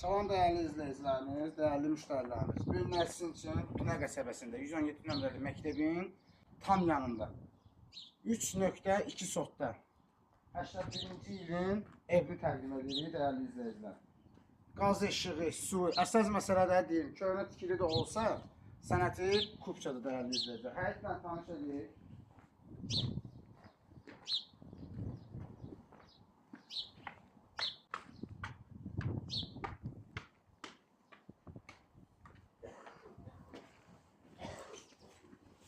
Salam dəyərli izləyicilərimiz, dəyərli müştərilərimiz. Bu gün sizin üçün Binə qəsəbəsində 117 nömrəli məktəbin tam yanında 3.2 sotda 81-ci ilin evini təqdim edirik dəyərli izləyicilər. Qaz, işığı, su, əsas məsələdə deyim, köhnə tikili də olsa sənəti kubçadır dəyərli izləyicilər. Həyətlə tanış edib.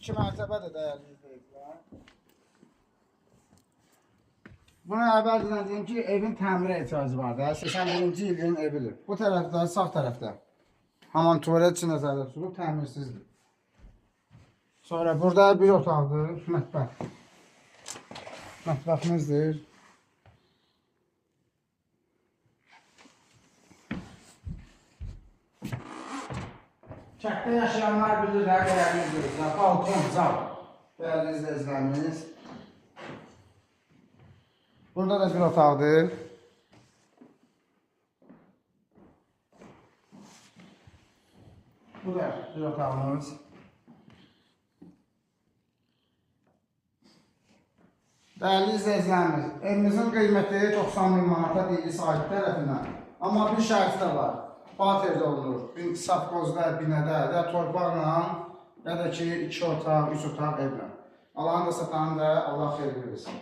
İki mərtəbədir dəyərli izləyicilər. Buna əvvəlcədən deyim ki, evin təmirə ehtiyacı var da. 81-ci ilin evidir. Bu tərəfdə, sağ tərəfdə hamam tuvalet için nəzərdə tutulub, təmirsizdir. Sonra burada bir otaqdır, mətbəx. Mətbəximizdir. Kənddə yaşayanlar bilirlər, dəyərli izləyicilər. Balkon, zal. Dəyərli izləyicilərimiz. Burada da bir otaqdır. Bu da bir otağımız. Dəyərli izləyicilərimiz, evimizin qiyməti 90.000 manata deyilir sahib tərəfindən. Amma bir şərti də var. Baterdə olunur. Safqozda, binədə, ya torpaqla, ya da ki 2 otaq, 3 otaq evlə. Alanı da satanı da Allah xeyir verirsin.